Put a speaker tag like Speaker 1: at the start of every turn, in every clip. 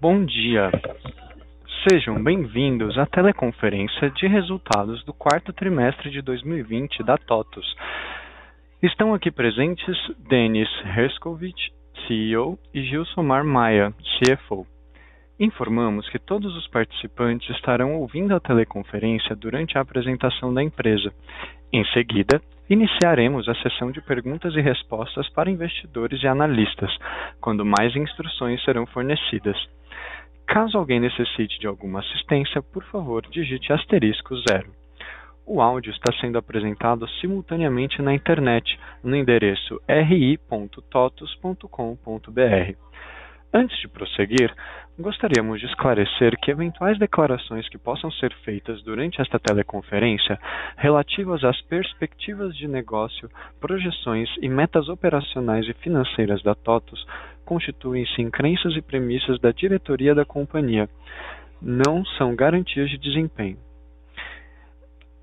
Speaker 1: Bom dia. Sejam bem-vindos à teleconferência de resultados do quarto trimestre de 2020 da TOTVS. Estão aqui presentes Denis Herszkowicz, CEO, e Gilsomar Maia, CFO. Informamos que todos os participantes estarão ouvindo a teleconferência durante a apresentação da empresa. Em seguida, iniciaremos a sessão de perguntas e respostas para investidores e analistas, quando mais instruções serão fornecidas. Caso alguém necessite de alguma assistência, por favor, digite *0. O áudio está sendo apresentado simultaneamente na internet, no endereço ri.totos.com.br. Antes de prosseguir, gostaríamos de esclarecer que eventuais declarações que possam ser feitas durante esta teleconferência relativas às perspectivas de negócio, projeções e metas operacionais e financeiras da TOTVS constituem-se em crenças e premissas da diretoria da companhia. Não são garantias de desempenho.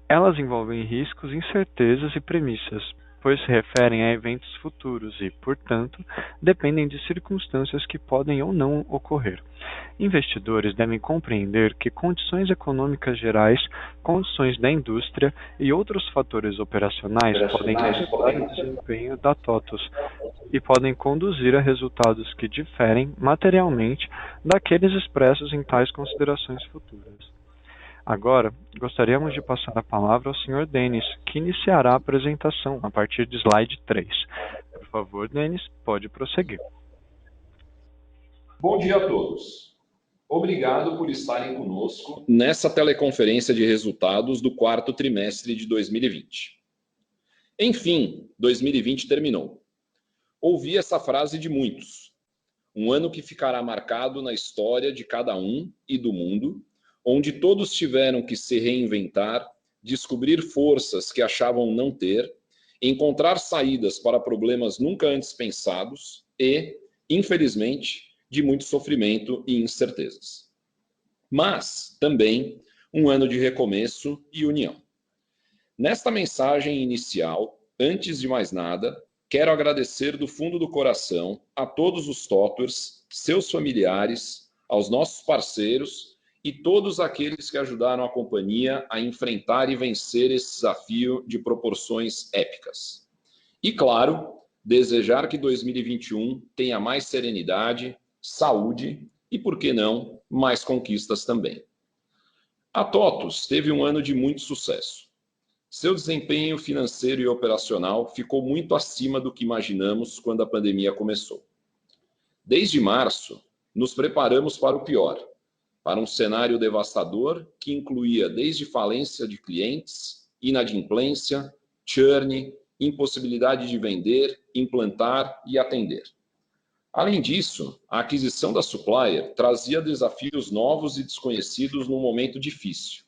Speaker 1: Elas envolvem riscos, incertezas e premissas, pois se referem a eventos futuros e, portanto, dependem de circunstâncias que podem ou não ocorrer. Investidores devem compreender que condições econômicas gerais, condições da indústria e outros fatores operacionais podem afetar o desempenho da TOTVS e podem conduzir a resultados que diferem materialmente daqueles expressos em tais considerações futuras. Agora, gostaríamos de passar a palavra ao Sr. Denis, que iniciará a apresentação a partir de slide 3. Por favor, Denis, pode prosseguir.
Speaker 2: Bom dia a todos. Obrigado por estarem conosco nessa teleconferência de resultados do quarto trimestre de 2020. Enfim, 2020 terminou. Ouvi essa frase de muitos. Um ano que ficará marcado na história de cada um e do mundo, onde todos tiveram que se reinventar, descobrir forças que achavam não ter, encontrar saídas para problemas nunca antes pensados e, infelizmente, de muito sofrimento e incertezas. Mas, também, um ano de recomeço e união. Nesta mensagem inicial, antes de mais nada, quero agradecer do fundo do coração a todos os TOTVERS, seus familiares, aos nossos parceiros e todos aqueles que ajudaram a companhia a enfrentar e vencer esse desafio de proporções épicas. E, claro, desejar que 2021 tenha mais serenidade, saúde e, por que não, mais conquistas também. A TOTVS teve um ano de muito sucesso. Seu desempenho financeiro e operacional ficou muito acima do que imaginamos quando a pandemia começou. Desde março, nos preparamos para o pior, para um cenário devastador que incluía desde falência de clientes, inadimplência, churn, impossibilidade de vender, implantar e atender. Além disso, a aquisição da Supplier trazia desafios novos e desconhecidos num momento difícil.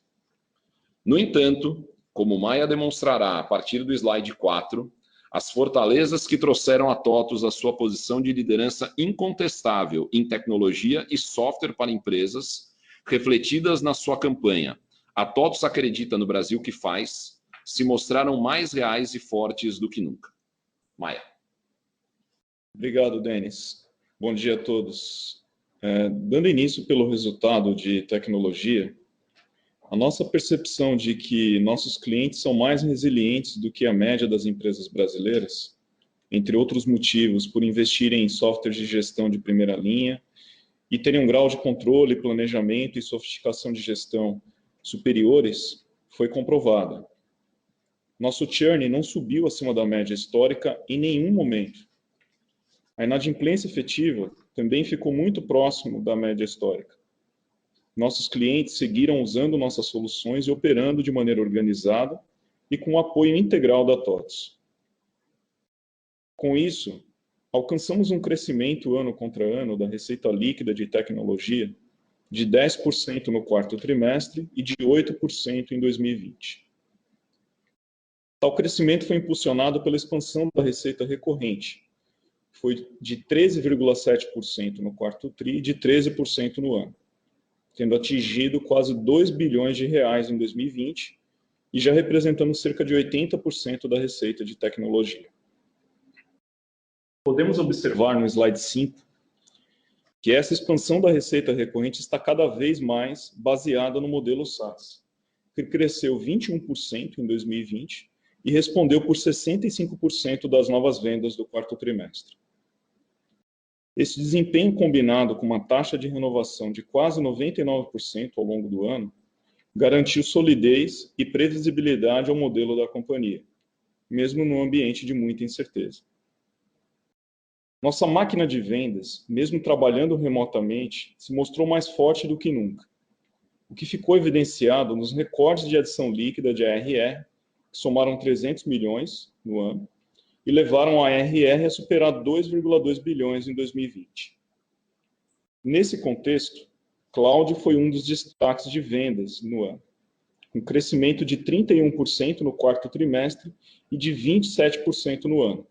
Speaker 2: No entanto, como Maia demonstrará a partir do slide 4, as fortalezas que trouxeram a TOTVS à sua posição de liderança incontestável em tecnologia e software para empresas, refletidas na sua campanha "A TOTVS acredita no Brasil que faz", se mostraram mais reais e fortes do que nunca. Maia.
Speaker 3: Obrigado, Denis. Bom dia a todos. Dando início pelo resultado de tecnologia, a nossa percepção de que nossos clientes são mais resilientes do que a média das empresas brasileiras, entre outros motivos, por investirem em softwares de gestão de primeira linha e terem um grau de controle, planejamento e sofisticação de gestão superiores, foi comprovada. Nosso churn não subiu acima da média histórica em nenhum momento. A inadimplência efetiva também ficou muito próximo da média histórica. Nossos clientes seguiram usando nossas soluções e operando de maneira organizada e com o apoio integral da TOTVS. Com isso, alcançamos um crescimento ano contra ano da receita líquida de tecnologia de 10% no quarto trimestre e de 8% em 2020. Tal crescimento foi impulsionado pela expansão da receita recorrente. Foi de 13,7% no quarto tri e de 13% no ano, tendo atingido quase 2 bilhões de reais em 2020 e já representando cerca de 80% da receita de tecnologia. Podemos observar no slide 5 que essa expansão da receita recorrente está cada vez mais baseada no modelo SaaS, que cresceu 21% em 2020 e respondeu por 65% das novas vendas do quarto trimestre. Esse desempenho combinado com uma taxa de renovação de quase 99% ao longo do ano garantiu solidez e previsibilidade ao modelo da companhia, mesmo num ambiente de muita incerteza. Nossa máquina de vendas, mesmo trabalhando remotamente, se mostrou mais forte do que nunca, o que ficou evidenciado nos recordes de adição líquida de ARR, que somaram 300 milhões no ano, e levaram a ARR a superar 2,2 bilhões em 2020. Nesse contexto, Cloud foi um dos destaques de vendas no ano, com crescimento de 31% no quarto trimestre e de 27% no ano,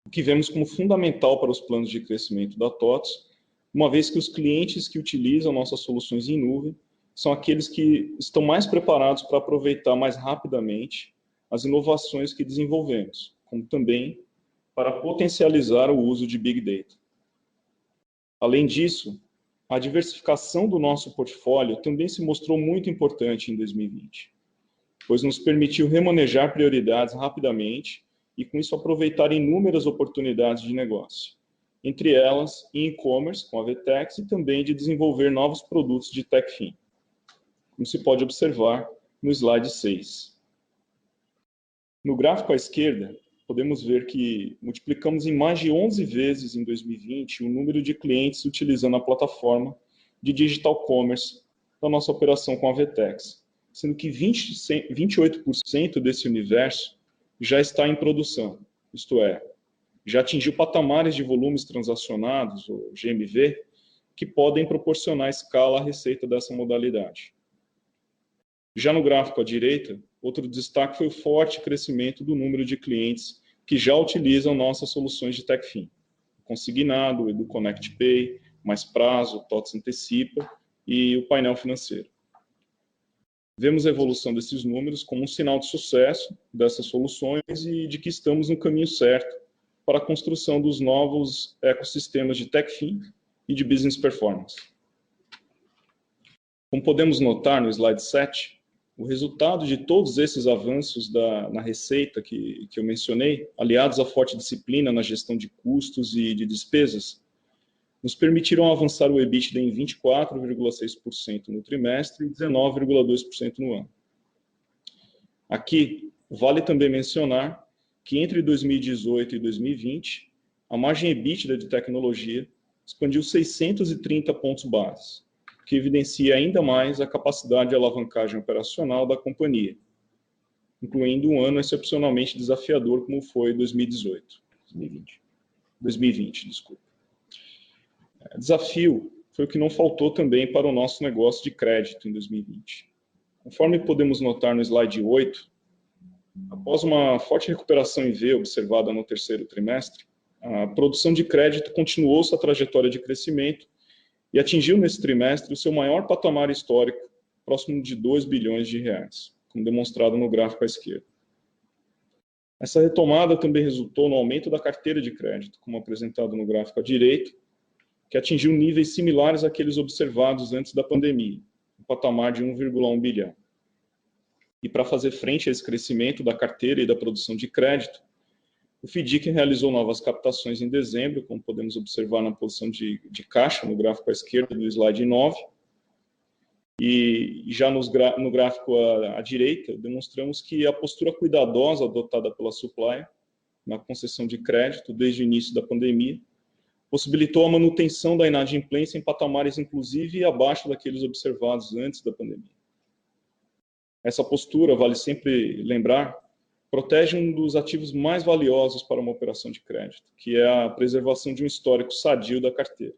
Speaker 3: o que vemos como fundamental para os planos de crescimento da TOTVS, uma vez que os clientes que utilizam nossas soluções em nuvem são aqueles que estão mais preparados para aproveitar mais rapidamente as inovações que desenvolvemos, como também para potencializar o uso de Big Data. Além disso, a diversificação do nosso portfólio também se mostrou muito importante em 2020, pois nos permitiu remanejar prioridades rapidamente e, com isso, aproveitar inúmeras oportunidades de negócio, entre elas em e-commerce, com a VTEX, e também de desenvolver novos produtos de TechFin, como se pode observar no slide 6. No gráfico à esquerda, podemos ver que multiplicamos em mais de 11 vezes em 2020 o número de clientes utilizando a plataforma de digital commerce da nossa operação com a VTEX, sendo que 28% desse universo já está em produção, isto é, já atingiu patamares de volumes transacionados, ou GMV, que podem proporcionar escala à receita dessa modalidade. Já no gráfico à direita, outro destaque foi o forte crescimento do número de clientes que já utilizam nossas soluções de TechFin, o Consignado, o EduConnect Pay, Mais Prazo, o TOTVS Antecipa e o painel financeiro. Vemos a evolução desses números como um sinal de sucesso dessas soluções e de que estamos no caminho certo para a construção dos novos ecossistemas de TechFin e de Business Performance. Como podemos notar no slide 7, o resultado de todos esses avanços na receita que eu mencionei, aliados à forte disciplina na gestão de custos e de despesas, nos permitiram avançar o EBITDA em 24,6% no trimestre e 19,2% no ano. Aqui, vale também mencionar que entre 2018 e 2020, a margem EBITDA de tecnologia expandiu 630 pontos base, que evidencia ainda mais a capacidade de alavancagem operacional da companhia, incluindo um ano excepcionalmente desafiador como foi 2020. Desafio foi o que não faltou também para o nosso negócio de crédito em 2020. Conforme podemos notar no slide 8, após uma forte recuperação em V observada no terceiro trimestre, a produção de crédito continuou sua trajetória de crescimento e atingiu nesse trimestre o seu maior patamar histórico, próximo de 2 bilhões de reais, como demonstrado no gráfico à esquerda. Essa retomada também resultou no aumento da carteira de crédito, como apresentado no gráfico à direita, que atingiu níveis similares àqueles observados antes da pandemia, um patamar de 1,1 bilhão. E para fazer frente a esse crescimento da carteira e da produção de crédito, o FIDIC realizou novas captações em dezembro, como podemos observar na posição de caixa, no gráfico à esquerda do slide 9. E já no gráfico à direita, demonstramos que a postura cuidadosa adotada pela Supplier na concessão de crédito desde o início da pandemia possibilitou a manutenção da inadimplência em patamares inclusive abaixo daqueles observados antes da pandemia. Essa postura, vale sempre lembrar, protege um dos ativos mais valiosos para uma operação de crédito, que é a preservação de um histórico sadio da carteira.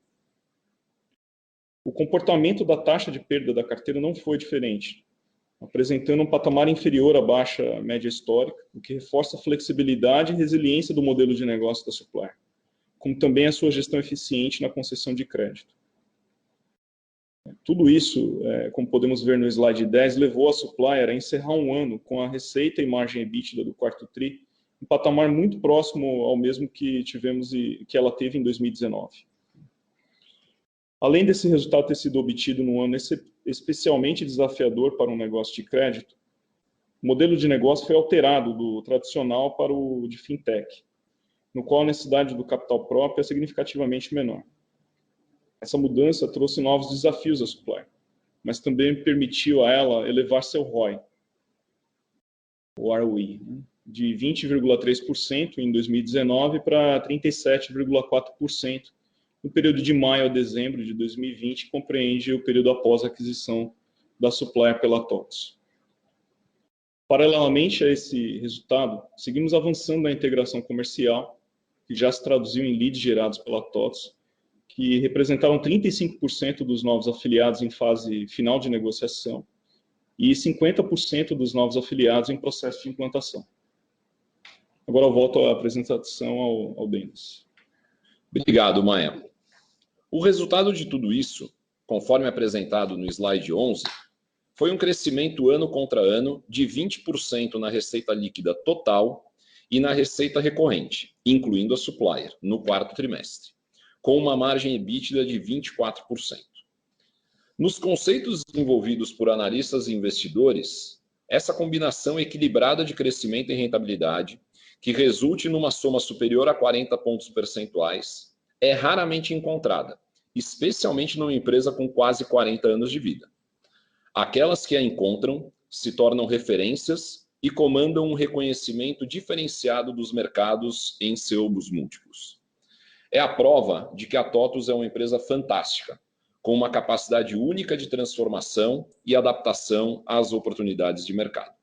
Speaker 3: O comportamento da taxa de perda da carteira não foi diferente, apresentando um patamar inferior à baixa média histórica, o que reforça a flexibilidade e resiliência do modelo de negócio da Supplier, como também a sua gestão eficiente na concessão de crédito. Tudo isso, como podemos ver no slide 10, levou a Supplier a encerrar um ano com a receita e margem EBITDA do quarto TRI um patamar muito próximo ao mesmo que tivemos e que ela teve em 2019. Além desse resultado ter sido obtido num ano especialmente desafiador para um negócio de crédito, o modelo de negócio foi alterado do tradicional para o de fintech, no qual a necessidade do capital próprio é significativamente menor. Essa mudança trouxe novos desafios à Supplier, mas também permitiu a ela elevar seu ROI, o ROI, de 20,3% em 2019 para 37,4% no período de maio a dezembro de 2020, que compreende o período após a aquisição da Supplier pela TOTVS. Paralelamente a esse resultado, seguimos avançando na integração comercial, que já se traduziu em leads gerados pela TOTVS, que representaram 35% dos novos afiliados em fase final de negociação e 50% dos novos afiliados em processo de implantação. Agora eu volto à apresentação ao Denis.
Speaker 2: Obrigado, Maia. O resultado de tudo isso, conforme apresentado no slide 11, foi um crescimento ano contra ano de 20% na receita líquida total e na receita recorrente, incluindo a Supplier, no quarto trimestre, com uma margem EBITDA de 24%. Nos conceitos desenvolvidos por analistas e investidores, essa combinação equilibrada de crescimento e rentabilidade, que resulte numa soma superior a 40 pontos percentuais, é raramente encontrada, especialmente numa empresa com quase 40 anos de vida. Aquelas que a encontram se tornam referências e comandam um reconhecimento diferenciado dos mercados em seus múltiplos. É a prova de que a TOTVS é uma empresa fantástica, com uma capacidade única de transformação e adaptação às oportunidades de mercado.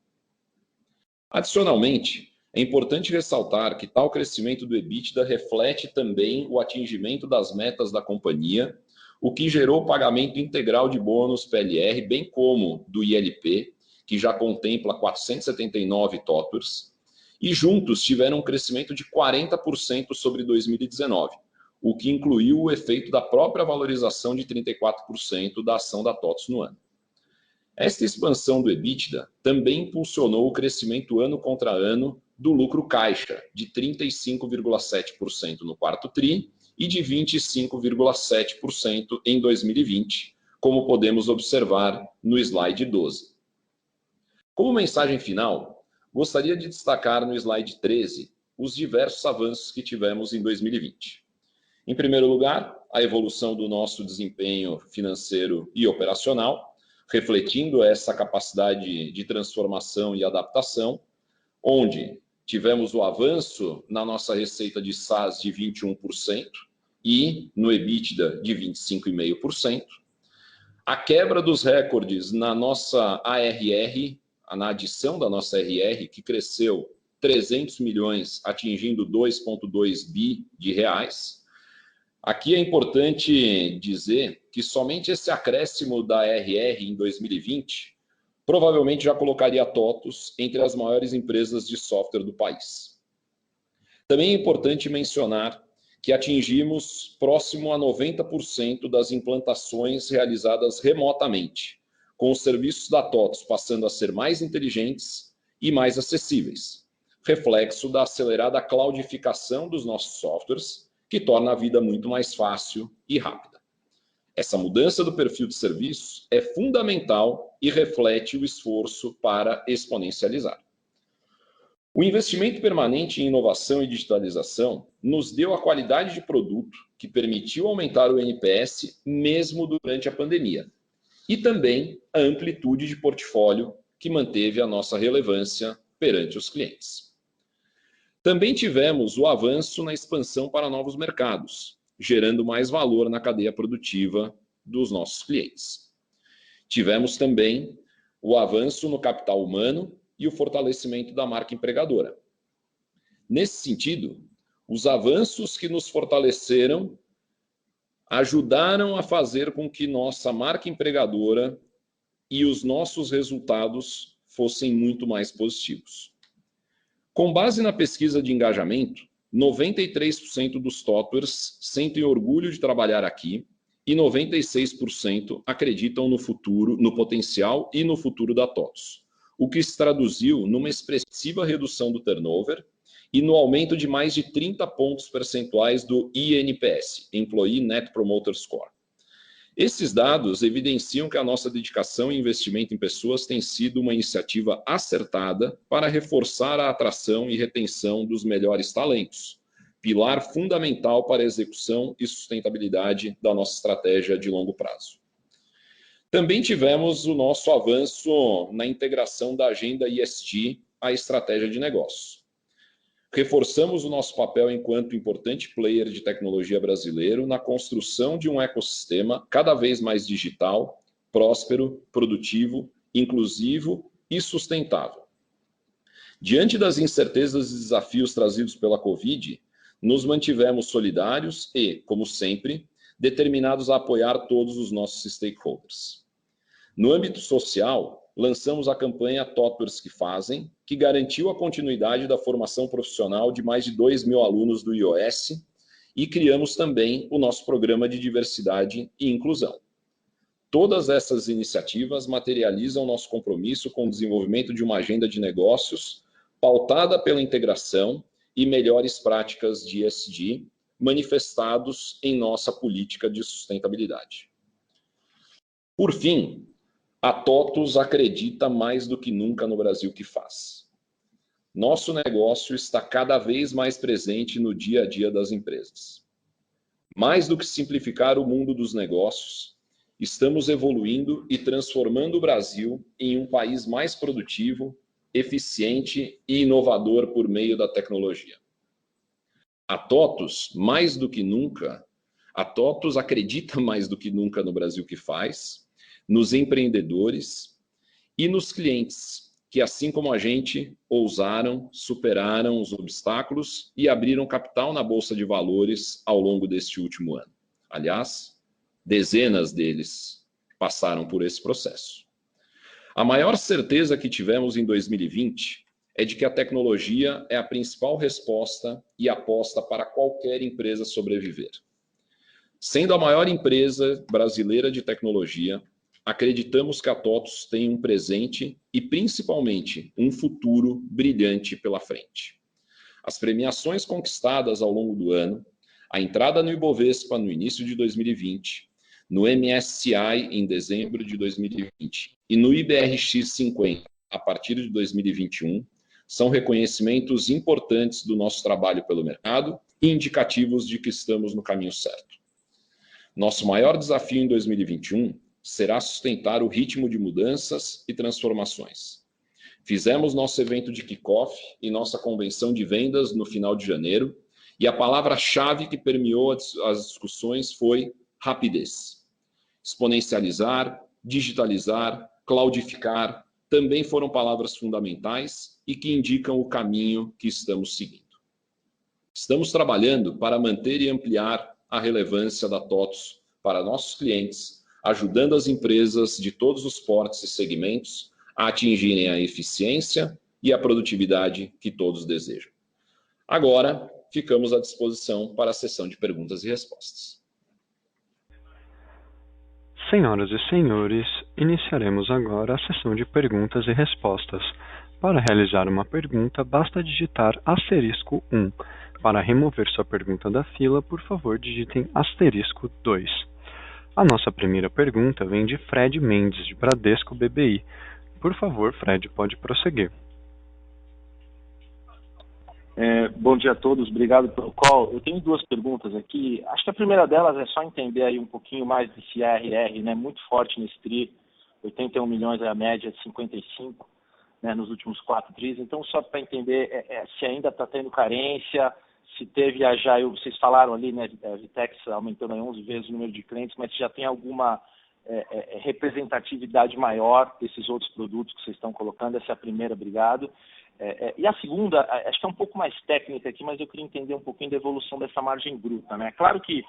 Speaker 2: Adicionalmente, é importante ressaltar que tal crescimento do EBITDA reflete também o atingimento das metas da companhia, o que gerou o pagamento integral de bônus PLR, bem como do ILP, que já contempla 479 TOTVS, e juntos tiveram um crescimento de 40% sobre 2019, o que incluiu o efeito da própria valorização de 34% da ação da TOTVS no ano. Esta expansão do EBITDA também impulsionou o crescimento ano contra ano do lucro caixa, de 35,7% no quarto TRI e de 25,7% em 2020, como podemos observar no slide 12. Como mensagem final, gostaria de destacar no slide 13 os diversos avanços que tivemos em 2020. Em primeiro lugar, a evolução do nosso desempenho financeiro e operacional, refletindo essa capacidade de transformação e adaptação, onde tivemos o avanço na nossa receita de SaaS de 21% e no EBITDA de 25,5%, a quebra dos recordes na nossa ARR, na adição da nossa ARR, que cresceu 300 milhões, atingindo 2,2 bi de reais. Aqui é importante dizer que somente esse acréscimo da ARR em 2020 provavelmente já colocaria a TOTVS entre as maiores empresas de software do país. Também é importante mencionar que atingimos próximo a 90% das implantações realizadas remotamente, com os serviços da TOTVS passando a ser mais inteligentes e mais acessíveis, reflexo da acelerada cloudificação dos nossos softwares, que torna a vida muito mais fácil e rápida. Essa mudança do perfil de serviços é fundamental e reflete o esforço para exponencializar. O investimento permanente em inovação e digitalização nos deu a qualidade de produto que permitiu aumentar o NPS mesmo durante a pandemia, e também a amplitude de portfólio que manteve a nossa relevância perante os clientes. Também tivemos o avanço na expansão para novos mercados, gerando mais valor na cadeia produtiva dos nossos clientes. Tivemos também o avanço no capital humano e o fortalecimento da marca empregadora. Nesse sentido, os avanços que nos fortaleceram ajudaram a fazer com que nossa marca empregadora e os nossos resultados fossem muito mais positivos. Com base na pesquisa de engajamento, 93% dos TOTVers sentem orgulho de trabalhar aqui e 96% acreditam no futuro, no potencial e no futuro da TOTVS, o que se traduziu numa expressiva redução do turnover e no aumento de mais de 30 pontos percentuais do INPS, Employee Net Promoter Score. Esses dados evidenciam que a nossa dedicação e investimento em pessoas tem sido uma iniciativa acertada para reforçar a atração e retenção dos melhores talentos, pilar fundamental para a execução e sustentabilidade da nossa estratégia de longo prazo. Também tivemos o nosso avanço na integração da agenda ESG à estratégia de negócio. Reforçamos o nosso papel enquanto importante player de tecnologia brasileiro na construção de um ecossistema cada vez mais digital, próspero, produtivo, inclusivo e sustentável. Diante das incertezas e desafios trazidos pela Covid, nos mantivemos solidários e, como sempre, determinados a apoiar todos os nossos stakeholders. No âmbito social, lançamos a campanha Toppers que Fazem, que garantiu a continuidade da formação profissional de mais de 2.000 alunos do IOS e criamos também o nosso programa de diversidade e inclusão. Todas essas iniciativas materializam nosso compromisso com o desenvolvimento de uma agenda de negócios pautada pela integração e melhores práticas de ESG manifestados em nossa política de sustentabilidade. Por fim, a TOTVS acredita mais do que nunca no Brasil que faz. Nosso negócio está cada vez mais presente no dia a dia das empresas. Mais do que simplificar o mundo dos negócios, estamos evoluindo e transformando o Brasil em um país mais produtivo, eficiente e inovador por meio da tecnologia. A TOTVS, mais do que nunca, a TOTVS acredita mais do que nunca no Brasil que faz, nos empreendedores e nos clientes, que assim como a gente, ousaram, superaram os obstáculos e abriram capital na Bolsa de Valores ao longo deste último ano. Aliás, dezenas deles passaram por esse processo. A maior certeza que tivemos em 2020 é de que a tecnologia é a principal resposta e aposta para qualquer empresa sobreviver. Sendo a maior empresa brasileira de tecnologia, acreditamos que a TOTVS tem um presente e, principalmente, um futuro brilhante pela frente. As premiações conquistadas ao longo do ano, a entrada no Ibovespa no início de 2020, no MSCI em dezembro de 2020 e no IBRX 50 a partir de 2021, são reconhecimentos importantes do nosso trabalho pelo mercado e indicativos de que estamos no caminho certo. Nosso maior desafio em 2021 será sustentar o ritmo de mudanças e transformações. Fizemos nosso evento de kickoff e nossa convenção de vendas no final de janeiro, e a palavra-chave que permeou as discussões foi rapidez. Exponencializar, digitalizar, cloudificar, também foram palavras fundamentais e que indicam o caminho que estamos seguindo. Estamos trabalhando para manter e ampliar a relevância da TOTVS para nossos clientes, ajudando as empresas de todos os portes e segmentos a atingirem a eficiência e a produtividade que todos desejam. Agora, ficamos à disposição para a sessão de perguntas e respostas.
Speaker 1: Senhoras e senhores, iniciaremos agora a sessão de perguntas e respostas. Para realizar uma pergunta, basta digitar *1. Para remover sua pergunta da fila, por favor, digitem *2. A nossa primeira pergunta vem de Fred Mendes, de Bradesco BBI. Por favor, Fred, pode prosseguir.
Speaker 4: Bom dia a todos, obrigado pelo call. Eu tenho duas perguntas aqui. Acho que a primeira delas é só entender aí um pouquinho mais desse ARR, né? Muito forte nesse TRI, 81 milhões é a média de 55, né, nos últimos 4 TRIs. Então, só para entender se ainda está tendo carência, se teve já, vocês falaram ali, né, a Vitex aumentando aí 11 vezes o número de clientes, mas se já tem alguma representatividade maior desses outros produtos que vocês estão colocando. Essa é a primeira, obrigado. E a segunda, acho que é um pouco mais técnica aqui, mas eu queria entender um pouquinho da evolução dessa margem bruta, né? Claro que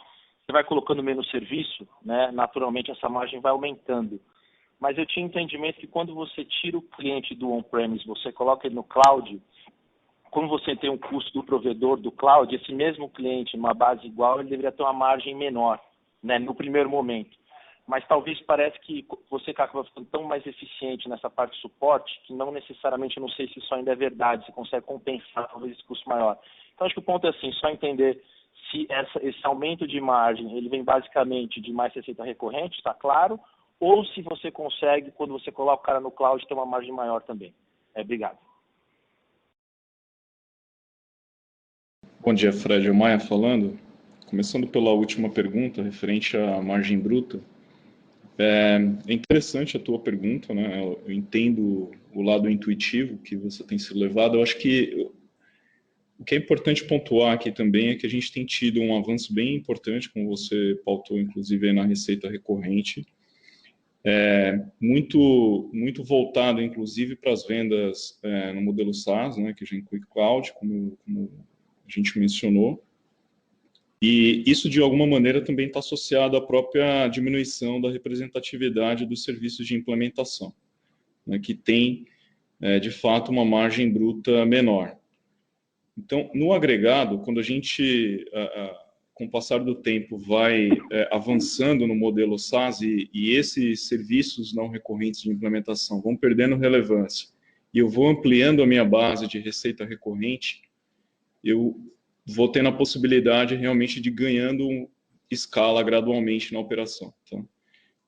Speaker 4: você vai colocando menos serviço, né? Naturalmente essa margem vai aumentando. Mas eu tinha entendimento que quando você tira o cliente do on-premise, você coloca ele no cloud, como você tem um custo do provedor do cloud, esse mesmo cliente, numa base igual, ele deveria ter uma margem menor, né? No primeiro momento. Mas talvez parece que você acaba ficando tão mais eficiente nessa parte de suporte que não necessariamente, eu não sei se isso ainda é verdade, se consegue compensar talvez esse custo maior. Então acho que o ponto é assim, só entender se esse aumento de margem ele vem basicamente de mais receita recorrente, está claro, ou se você consegue, quando você coloca o cara no cloud, ter uma margem maior também. Obrigado.
Speaker 3: Bom dia, Fred. O Maia falando. Começando pela última pergunta, referente à margem bruta. É interessante a tua pergunta, né? Eu entendo o lado intuitivo que você tem se levado. Eu acho que o que é importante pontuar aqui também é que a gente tem tido um avanço bem importante, como você pautou, inclusive, aí na receita recorrente, muito voltado, inclusive, para as vendas no modelo SaaS, né, que já inclui cloud, como a gente mencionou. E isso, de alguma maneira, também está associado à própria diminuição da representatividade dos serviços de implementação, né, que tem, de fato, uma margem bruta menor. Então, no agregado, quando a gente, com o passar do tempo, vai avançando no modelo SaaS e esses serviços não recorrentes de implementação vão perdendo relevância e eu vou ampliando a minha base de receita recorrente, eu vou tendo a possibilidade realmente de ganhando escala gradualmente na operação. Tá?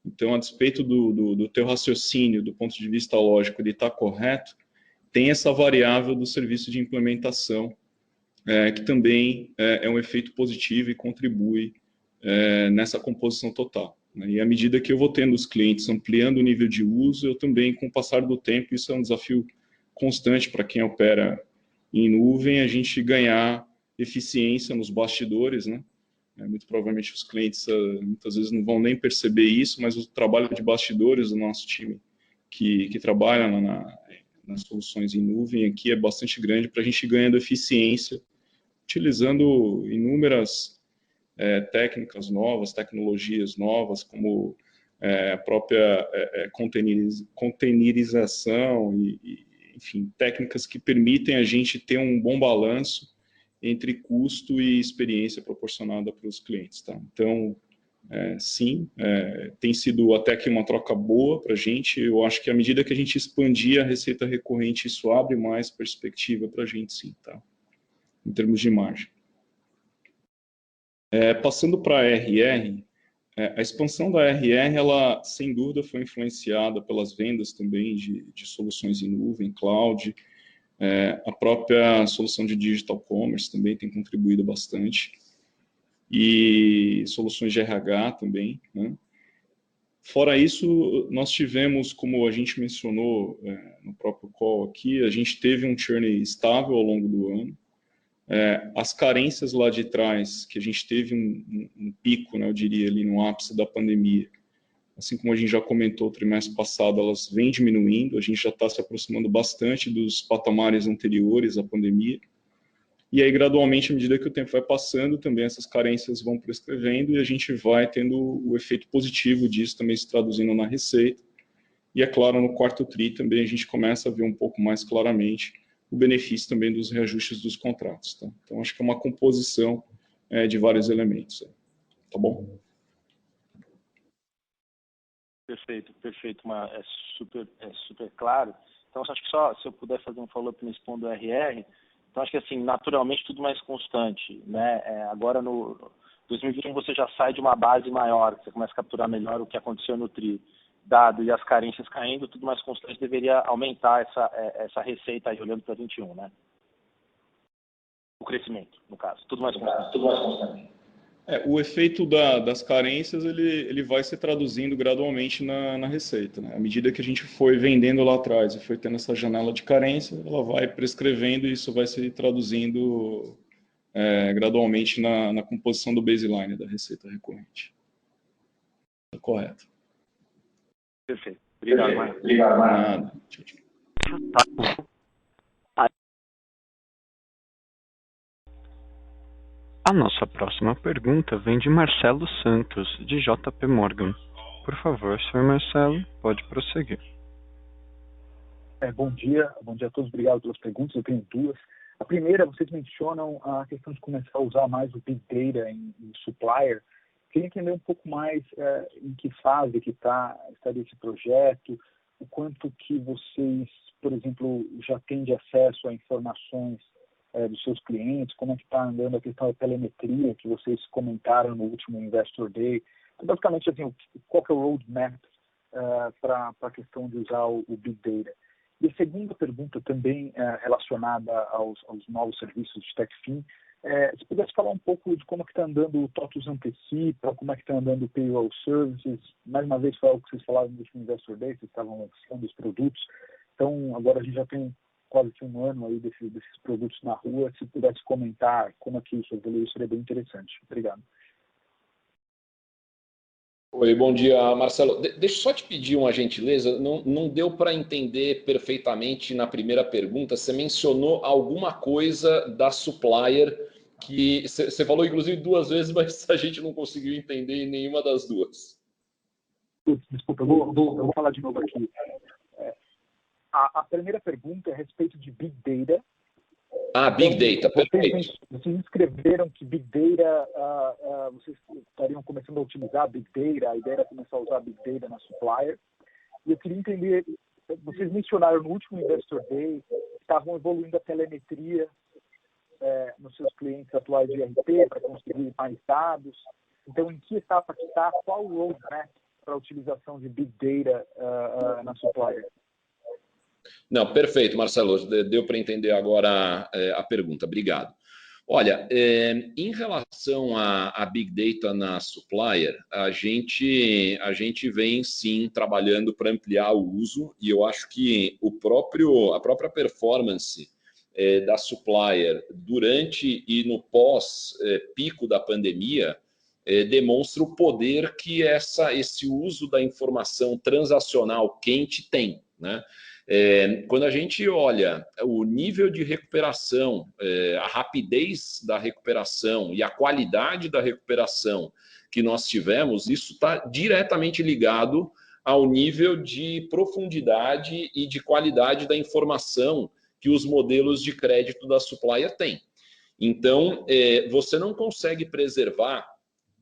Speaker 3: Então, a despeito do teu raciocínio, do ponto de vista lógico, ele está correto, tem essa variável do serviço de implementação, que também é um efeito positivo e contribui nessa composição total. Né? E à medida que eu vou tendo os clientes ampliando o nível de uso, eu também, com o passar do tempo, isso é um desafio constante para quem opera em nuvem, a gente ganhar eficiência nos bastidores, né? Muito provavelmente os clientes muitas vezes não vão nem perceber isso, mas o trabalho de bastidores do nosso time que trabalha nas soluções em nuvem aqui é bastante grande para a gente ir ganhando eficiência, utilizando inúmeras técnicas novas, tecnologias novas, como a própria containerização enfim, técnicas que permitem a gente ter um bom balanço entre custo e experiência proporcionada para os clientes. Tá? Então, sim, tem sido até que uma troca boa para a gente. Eu acho que à medida que a gente expandir a receita recorrente, isso abre mais perspectiva para a gente, sim, tá? Em termos de margem. Passando para a RR, a expansão da RR, ela, sem dúvida, foi influenciada pelas vendas também de soluções em nuvem, cloud. A própria solução de digital commerce também tem contribuído bastante. E soluções de RH também, né? Fora isso, nós tivemos, como a gente mencionou no próprio call aqui, a gente teve um churn estável ao longo do ano. As carências lá de trás, que a gente teve um pico, né, eu diria, ali no ápice da pandemia, assim como a gente já comentou o trimestre passado, elas vêm diminuindo, a gente já está se aproximando bastante dos patamares anteriores à pandemia. E aí, gradualmente, à medida que o tempo vai passando, também essas carências vão prescrevendo e a gente vai tendo o efeito positivo disso também se traduzindo na receita. E, é claro, no quarto TRI também a gente começa a ver um pouco mais claramente o benefício também dos reajustes dos contratos. Tá? Então, acho que é uma composição de vários elementos. Tá bom?
Speaker 4: Perfeito. É super claro. Então, acho que só se eu puder fazer um follow-up nesse ponto do RR, então acho que assim, naturalmente tudo mais constante, né? Agora no 2021 você já sai de uma base maior, você começa a capturar melhor o que aconteceu no TRI, dado e as carências caindo, tudo mais constante deveria aumentar essa receita aí, olhando para 21, né? O crescimento, no caso, tudo mais constante.
Speaker 3: O efeito das carências ele vai se traduzindo gradualmente na receita. Né? À medida que a gente foi vendendo lá atrás e foi tendo essa janela de carência, ela vai prescrevendo e isso vai se traduzindo gradualmente na composição do baseline da receita recorrente. Tá correto.
Speaker 4: Perfeito. Obrigado, Maia.
Speaker 3: Nada. Tchau, tchau.
Speaker 1: A nossa próxima pergunta vem de Marcelo Santos, de JP Morgan. Por favor, Sr. Marcelo, pode prosseguir.
Speaker 5: Bom dia a todos, obrigado pelas perguntas, eu tenho duas. A primeira, vocês mencionam a questão de começar a usar mais o Big Data em Supplier. Queria entender um pouco mais em que fase que está esse projeto, o quanto que vocês, por exemplo, já têm de acesso a informações dos seus clientes, como é que está andando a questão da telemetria que vocês comentaram no último Investor Day. Então, basicamente, assim, qual que é o roadmap para a questão de usar o Big Data. E a segunda pergunta também relacionada aos novos serviços de TechFin, se pudesse falar um pouco de como que está andando o TOTVS Antecipa, como é que está andando o Payroll Services. Mais uma vez foi algo que vocês falaram no último Investor Day, vocês estavam lançando os produtos. Então, agora a gente já tem quase que um ano aí desses produtos na rua. Se pudesse comentar como é que isso evoluiu, seria bem interessante. Obrigado.
Speaker 2: Oi, bom dia, Marcelo. Deixa eu só te pedir uma gentileza. Não deu para entender perfeitamente na primeira pergunta. Você mencionou alguma coisa da supplier que você falou, inclusive, 2 vezes, mas a gente não conseguiu entender nenhuma das duas.
Speaker 5: Desculpa, eu vou falar de novo aqui. A primeira pergunta é a respeito de Big Data.
Speaker 2: Big Data, perfeito.
Speaker 5: Vocês escreveram que Big Data, vocês estariam começando a utilizar Big Data, a ideia era começar a usar Big Data na Supplier. E eu queria entender, vocês mencionaram no último Investor Day, que estavam evoluindo a telemetria nos seus clientes atuais de ERP para conseguir mais dados. Então, em que etapa que está? Qual o roadmap para a utilização de Big Data na Supplier?
Speaker 2: Não, perfeito, Marcelo. Deu para entender agora a pergunta. Obrigado. Olha, em relação a Big Data na Supplier, a gente vem sim trabalhando para ampliar o uso, e eu acho que a própria performance da Supplier durante e no pós-pico da pandemia demonstra o poder que esse uso da informação transacional quente tem, né? Quando a gente olha o nível de recuperação, a rapidez da recuperação e a qualidade da recuperação que nós tivemos, isso está diretamente ligado ao nível de profundidade e de qualidade da informação que os modelos de crédito da Supplier têm. Então, você não consegue preservar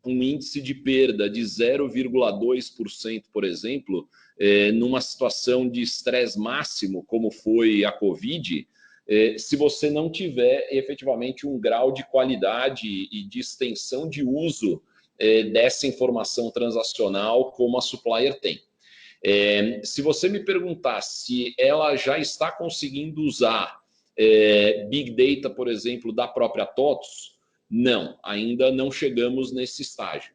Speaker 2: um índice de perda de 0,2%, por exemplo, numa situação de estresse máximo, como foi a Covid, se você não tiver efetivamente um grau de qualidade e de extensão de uso dessa informação transacional como a Supplier tem. Se você me perguntar se ela já está conseguindo usar Big Data, por exemplo, da própria TOTVS, não, ainda não chegamos nesse estágio.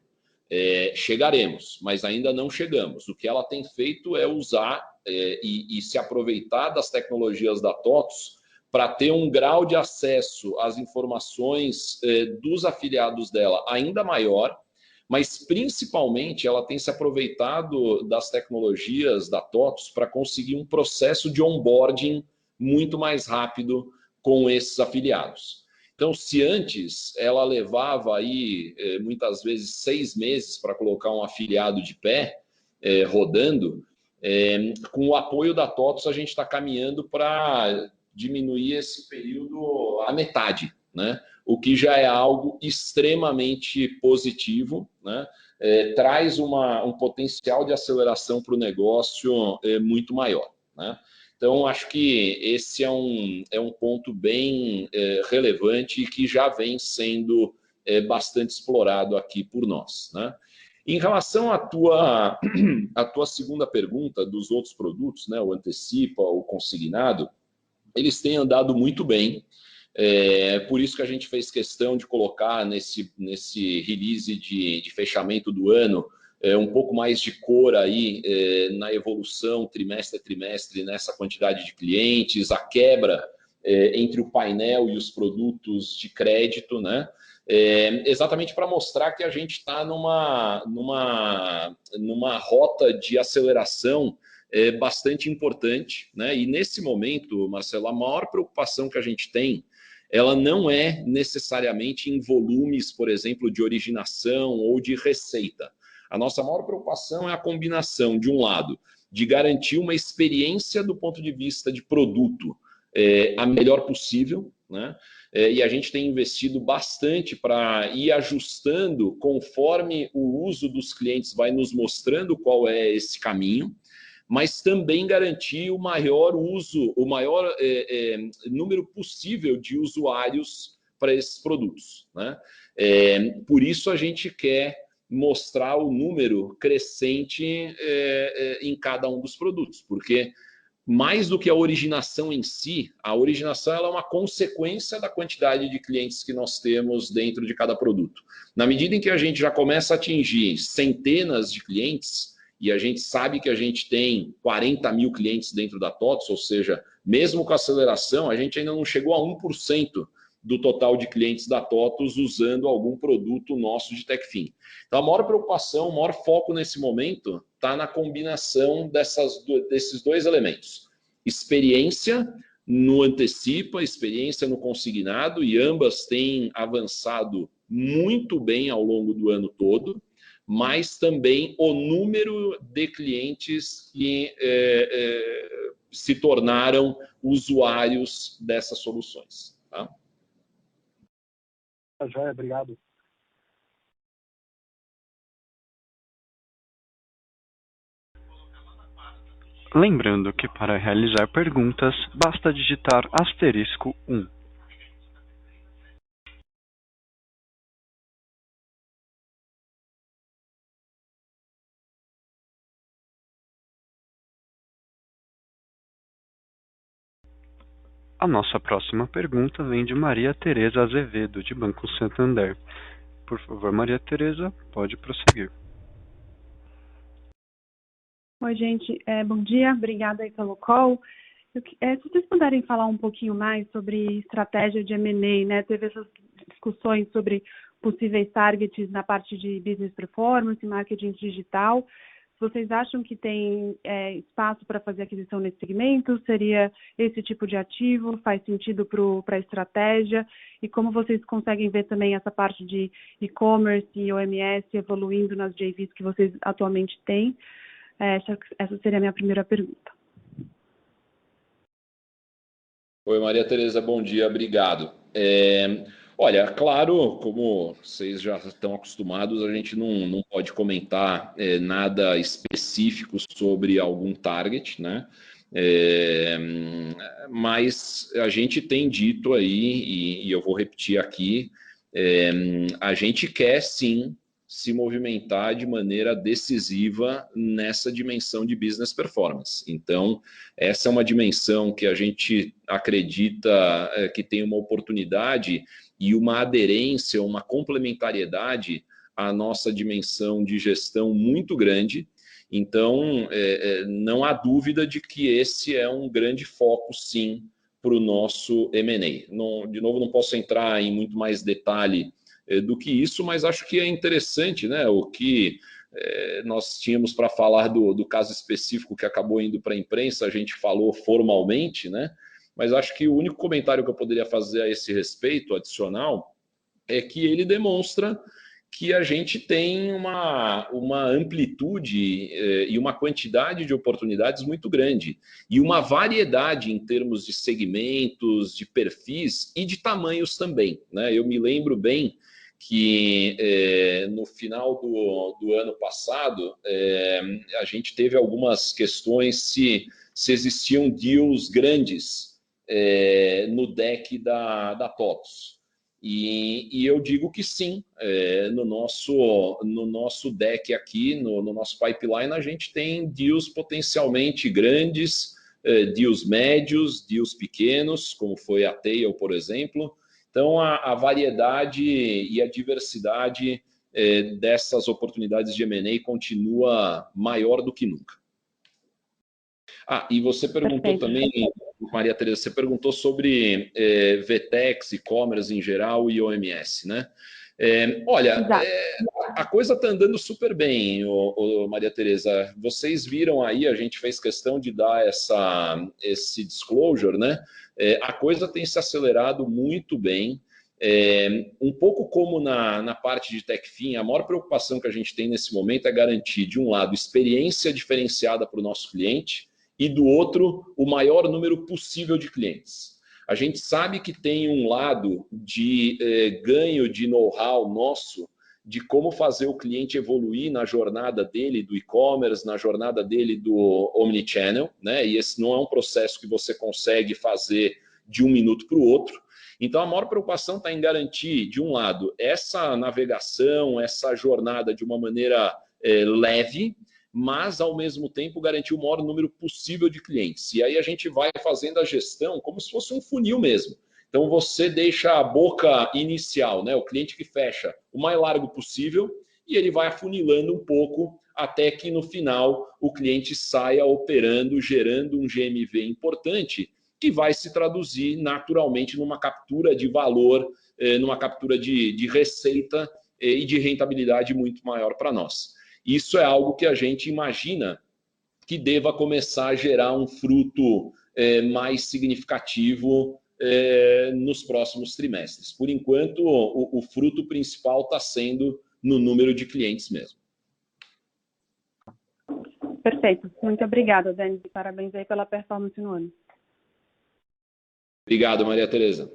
Speaker 2: Chegaremos, mas ainda não chegamos. O que ela tem feito é usar e se aproveitar das tecnologias da TOTVS para ter um grau de acesso às informações dos afiliados dela ainda maior, mas principalmente ela tem se aproveitado das tecnologias da TOTVS para conseguir um processo de onboarding muito mais rápido com esses afiliados. Então, se antes ela levava aí muitas vezes 6 meses para colocar um afiliado de pé, rodando, com o apoio da TOTVS a gente está caminhando para diminuir esse período à metade, né? O que já é algo extremamente positivo, né? Traz um potencial de aceleração para o negócio muito maior, né? Então, acho que esse é um ponto bem relevante e que já vem sendo bastante explorado aqui por nós, né? Em relação à tua segunda pergunta dos outros produtos, né, o Antecipa, o Consignado, eles têm andado muito bem. Por isso que a gente fez questão de colocar nesse release de fechamento do ano um pouco mais de cor aí na evolução trimestre a trimestre nessa quantidade de clientes, a quebra entre o painel e os produtos de crédito, né? Exatamente para mostrar que a gente está numa rota de aceleração bastante importante, né? E nesse momento, Marcelo, a maior preocupação que a gente tem, ela não é necessariamente em volumes, por exemplo, de originação ou de receita. A nossa maior preocupação é a combinação, de um lado, de garantir uma experiência do ponto de vista de produto a melhor possível, né? E a gente tem investido bastante para ir ajustando conforme o uso dos clientes vai nos mostrando qual é esse caminho. mas também garantir o maior uso, o maior número possível de usuários para esses produtos, né? Por isso a gente quer mostrar o número crescente em cada um dos produtos, porque mais do que a originação em si, a originação ela é uma consequência da quantidade de clientes que nós temos dentro de cada produto. Na medida em que a gente já começa a atingir centenas de clientes, e a gente sabe que a gente tem 40 mil clientes dentro da TOTVS, ou seja, mesmo com a aceleração, a gente ainda não chegou a 1% do total de clientes da TOTVS usando algum produto nosso de TechFin. Então, a maior preocupação, o maior foco nesse momento está na combinação desses dois elementos. Experiência no antecipa, experiência no consignado, e ambas têm avançado muito bem ao longo do ano todo, mas também o número de clientes que se tornaram usuários dessas soluções. Tá?
Speaker 5: Joia, obrigado.
Speaker 1: Lembrando que para realizar perguntas, basta digitar *1. A nossa próxima pergunta vem de Maria Tereza Azevedo, de Banco Santander. Por favor, Maria Tereza, pode prosseguir.
Speaker 6: Oi, gente. Bom dia. Obrigada aí pelo call. Se vocês puderem falar um pouquinho mais sobre estratégia de M&A, né? Teve essas discussões sobre possíveis targets na parte de business performance, marketing digital. Vocês acham que tem espaço para fazer aquisição nesse segmento? Seria esse tipo de ativo? Faz sentido para a estratégia? E como vocês conseguem ver também essa parte de e-commerce e OMS evoluindo nas JVs que vocês atualmente têm? Essa seria a minha primeira pergunta.
Speaker 2: Oi, Maria Tereza, bom dia, obrigado. Olha, claro, como vocês já estão acostumados, a gente não pode comentar nada específico sobre algum target, né? Mas a gente tem dito aí, e eu vou repetir aqui, a gente quer sim se movimentar de maneira decisiva nessa dimensão de business performance. Então, essa é uma dimensão que a gente acredita que tem uma oportunidade e uma aderência, uma complementariedade à nossa dimensão de gestão muito grande. Então, não há dúvida de que esse é um grande foco, sim, para o nosso M&A. De novo, não posso entrar em muito mais detalhe do que isso, mas acho que é interessante, né, o que nós tínhamos para falar do caso específico que acabou indo para a imprensa, a gente falou formalmente, né, mas acho que o único comentário que eu poderia fazer a esse respeito, adicional, é que ele demonstra que a gente tem uma amplitude e uma quantidade de oportunidades muito grande, e uma variedade em termos de segmentos, de perfis e de tamanhos também, né? Eu me lembro bem que no final do ano passado a gente teve algumas questões se existiam deals grandes no deck da TOTVS. E eu digo que sim, no nosso deck aqui, no nosso pipeline, a gente tem deals potencialmente grandes, deals médios, deals pequenos, como foi a Tail, por exemplo. Então, a variedade e a diversidade dessas oportunidades de M&A continua maior do que nunca. E você perguntou também, Maria Tereza, você perguntou sobre VTEX, e-commerce em geral e OMS, né? Olha, a coisa está andando super bem, Maria Tereza. Vocês viram aí, a gente fez questão de dar esse disclosure, né? A coisa tem se acelerado muito bem. Um pouco como na parte de TechFin, a maior preocupação que a gente tem nesse momento é garantir, de um lado, experiência diferenciada para o nosso cliente, e do outro, o maior número possível de clientes. A gente sabe que tem um lado de ganho de know-how nosso de como fazer o cliente evoluir na jornada dele do e-commerce, na jornada dele do omnichannel, né? E esse não é um processo que você consegue fazer de um minuto para o outro. Então, a maior preocupação está em garantir, de um lado, essa navegação, essa jornada de uma maneira leve, mas, ao mesmo tempo, garantir o maior número possível de clientes. E aí a gente vai fazendo a gestão como se fosse um funil mesmo. Então, você deixa a boca inicial, né, o cliente que fecha, o mais largo possível, e ele vai afunilando um pouco até que, no final, o cliente saia operando, gerando um GMV importante, que vai se traduzir naturalmente numa captura de valor, numa captura de receita e de rentabilidade muito maior para nós. Isso é algo que a gente imagina que deva começar a gerar um fruto mais significativo nos próximos trimestres. Por enquanto, o fruto principal está sendo no número de clientes mesmo.
Speaker 6: Perfeito. Muito obrigada, Denis. Parabéns aí pela performance no ano.
Speaker 2: Obrigado, Maria Tereza.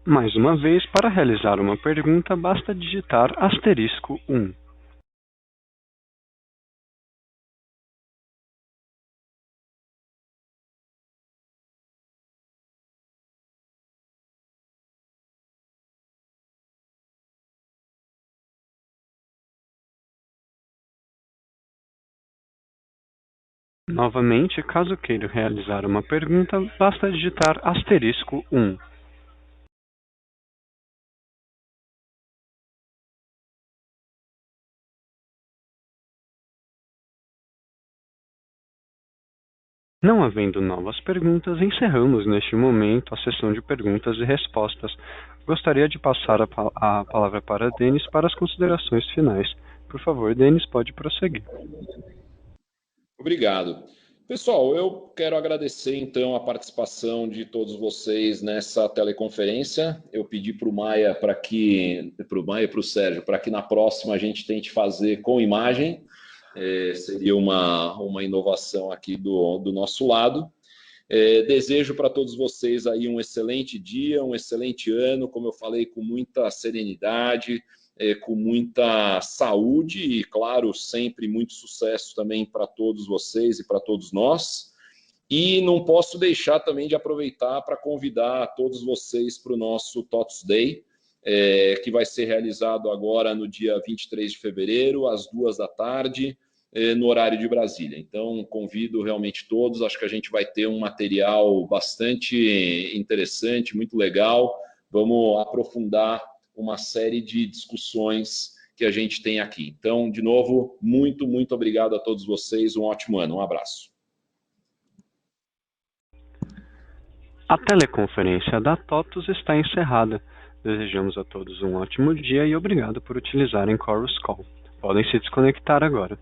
Speaker 1: Mais uma vez, para realizar uma pergunta, basta digitar *1. Novamente, caso queira realizar uma pergunta, basta digitar *1. Não havendo novas perguntas, encerramos neste momento a sessão de perguntas e respostas. Gostaria de passar a palavra para Denis para as considerações finais. Por favor, Denis, pode prosseguir.
Speaker 2: Obrigado. Pessoal, eu quero agradecer então a participação de todos vocês nessa teleconferência. Eu pedi para o Maia, para o Sérgio, para que na próxima a gente tente fazer com imagem. Seria uma inovação aqui do nosso lado. Desejo para todos vocês aí um excelente dia, um excelente ano, como eu falei, com muita serenidade, com muita saúde e, claro, sempre muito sucesso também para todos vocês e para todos nós. E não posso deixar também de aproveitar para convidar todos vocês para o nosso TOTS Day, que vai ser realizado agora no dia 23 de fevereiro, às 14h, no horário de Brasília. Então, convido realmente todos, acho que a gente vai ter um material bastante interessante, muito legal. Vamos aprofundar uma série de discussões que a gente tem aqui. Então, de novo, muito, muito obrigado a todos vocês, um ótimo ano, um abraço.
Speaker 1: A teleconferência da TOTUS está encerrada. Desejamos a todos um ótimo dia e obrigado por utilizarem Chorus Call. Podem se desconectar agora.